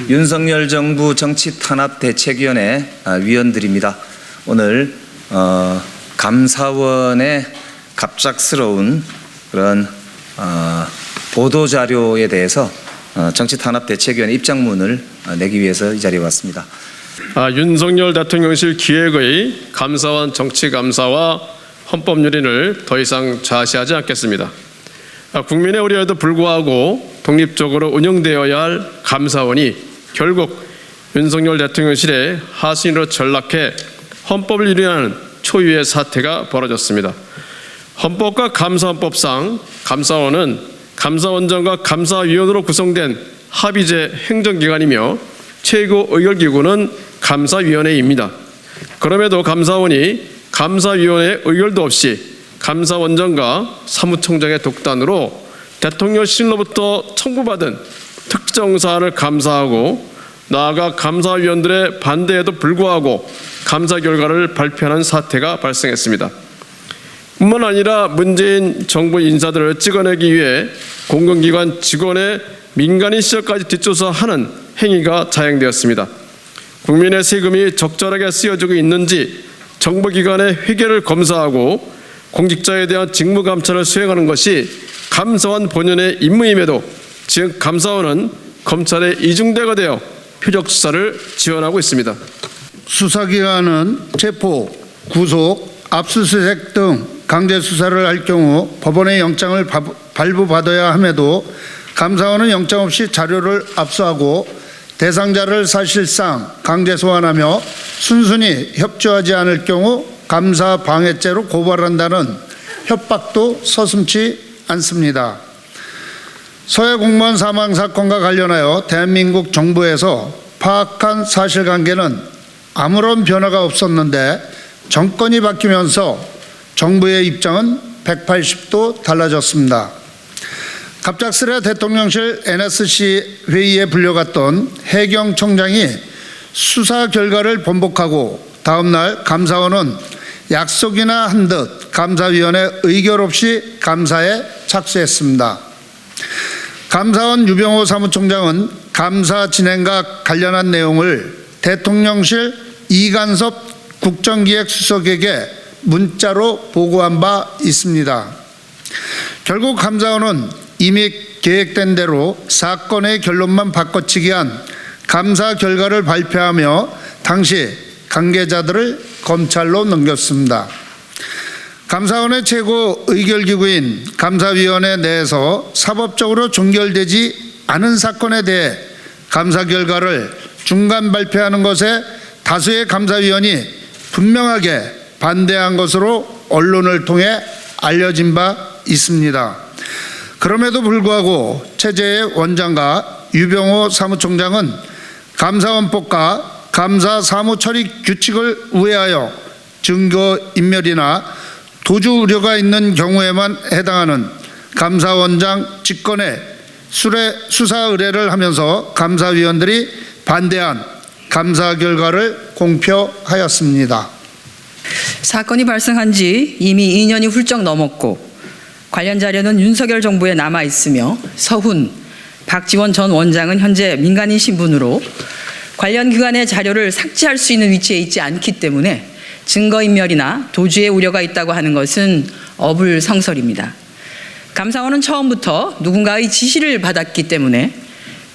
윤석열 정부 정치탄압대책위원회 위원들입니다. 오늘 감사원의 갑작스러운 그런 보도자료에 대해서 정치탄압대책위원회 입장문을 내기 위해서 이 자리에 왔습니다. 윤석열 대통령실 기획의 감사원 정치감사와 헌법유린을 더 이상 좌시하지 않겠습니다. 국민의 우려에도 불구하고 독립적으로 운영되어야 할 감사원이 결국 윤석열 대통령실의 하수인으로 전락해 헌법을 유린하는 초유의 사태가 벌어졌습니다. 헌법과 감사원법상 감사원은 감사원장과 감사위원으로 구성된 합의제 행정기관이며 최고 의결기구는 감사위원회입니다. 그럼에도 감사원이 감사위원회 의결도 없이 감사원장과 사무총장의 독단으로 대통령실로부터 청구받은 특정 사안을 감사하고 나아가 감사위원들의 반대에도 불구하고 감사 결과를 발표하는 사태가 발생했습니다. 뿐만 아니라 문재인 정부 인사들을 찍어내기 위해 공공기관 직원의 민간인 시절까지 뒷조사하는 행위가 자행되었습니다. 국민의 세금이 적절하게 쓰여지고 있는지 정부기관의 회계를 검사하고 공직자에 대한 직무감찰을 수행하는 것이 감사원 본연의 임무임에도 지금 감사원은 검찰의 이중대가 되어 표적수사를 지원하고 있습니다. 수사기관은 체포, 구속, 압수수색 등 강제수사를 할 경우 법원의 영장을 발부받아야 함에도 감사원은 영장 없이 자료를 압수하고 대상자를 사실상 강제 소환하며 순순히 협조하지 않을 경우 감사 방해죄로 고발한다는 협박도 서슴지 않습니다. 서해 공무원 사망 사건과 관련하여 대한민국 정부에서 파악한 사실관계는 아무런 변화가 없었는데 정권이 바뀌면서 정부의 입장은 180도 달라졌습니다. 갑작스레 대통령실 NSC 회의에 불려갔던 해경 청장이 수사 결과를 번복하고 다음 날 감사원은 약속이나 한 듯 감사위원회 의결 없이 감사에 착수했습니다. 감사원 유병호 사무총장은 감사 진행과 관련한 내용을 대통령실 이간섭 국정기획수석에게 문자로 보고한 바 있습니다. 결국 감사원은 이미 계획된 대로 사건의 결론만 바꿔치기 한 감사 결과를 발표하며 당시 관계자들을 검찰로 넘겼습니다. 감사원의 최고 의결기구인 감사위원회 내에서 사법적으로 종결되지 않은 사건에 대해 감사 결과를 중간 발표하는 것에 다수의 감사위원이 분명하게 반대한 것으로 언론을 통해 알려진 바 있습니다. 그럼에도 불구하고 체제의 원장과 유병호 사무총장은 감사원법과 감사 사무처리 규칙을 우회하여 증거인멸이나 도주 우려가 있는 경우에만 해당하는 감사원장 직권에 수사 의뢰를 하면서 감사위원들이 반대한 감사 결과를 공표하였습니다. 사건이 발생한 지 이미 2년이 훌쩍 넘었고 관련 자료는 윤석열 정부에 남아 있으며 서훈, 박지원 전 원장은 현재 민간인 신분으로 관련 기관의 자료를 삭제할 수 있는 위치에 있지 않기 때문에 증거인멸이나 도주의 우려가 있다고 하는 것은 어불성설입니다. 감사원은 처음부터 누군가의 지시를 받았기 때문에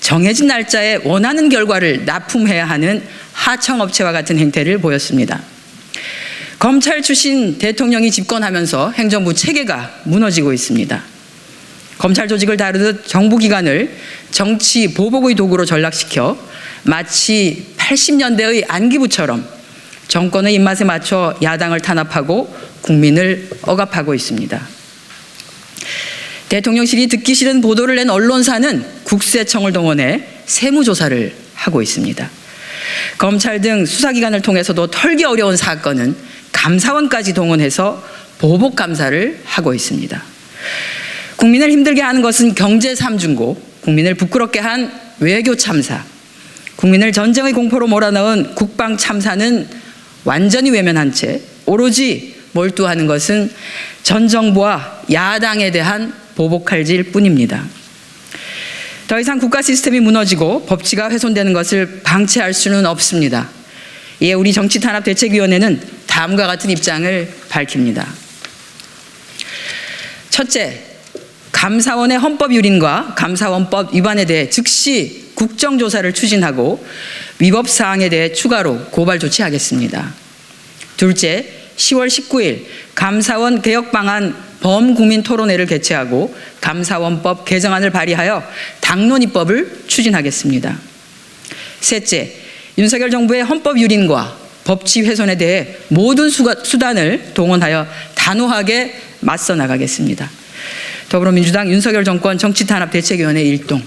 정해진 날짜에 원하는 결과를 납품해야 하는 하청업체와 같은 행태를 보였습니다. 검찰 출신 대통령이 집권하면서 행정부 체계가 무너지고 있습니다. 검찰 조직을 다루듯 정부기관을 정치 보복의 도구로 전락시켜 마치 80년대의 안기부처럼 정권의 입맛에 맞춰 야당을 탄압하고 국민을 억압하고 있습니다. 대통령실이 듣기 싫은 보도를 낸 언론사는 국세청을 동원해 세무조사를 하고 있습니다. 검찰 등 수사기관을 통해서도 털기 어려운 사건은 감사원까지 동원해서 보복감사를 하고 있습니다. 국민을 힘들게 하는 것은 경제 삼중고, 국민을 부끄럽게 한 외교 참사, 국민을 전쟁의 공포로 몰아넣은 국방 참사는 완전히 외면한 채 오로지 몰두하는 것은 전 정부와 야당에 대한 보복할질 뿐입니다. 더 이상 국가 시스템이 무너지고 법치가 훼손되는 것을 방치할 수는 없습니다. 이에 우리 정치탄압대책위원회는 다음과 같은 입장을 밝힙니다. 첫째, 감사원의 헌법 유린과 감사원법 위반에 대해 즉시 국정조사를 추진하고 위법 사항에 대해 추가로 고발 조치하겠습니다. 둘째, 10월 19일 감사원 개혁 방안 범국민 토론회를 개최하고 감사원법 개정안을 발의하여 당론 입법을 추진하겠습니다. 셋째, 윤석열 정부의 헌법 유린과 법치 훼손에 대해 모든 수단을 동원하여 단호하게 맞서 나가겠습니다. 더불어민주당 윤석열 정권 정치탄압대책위원회 일동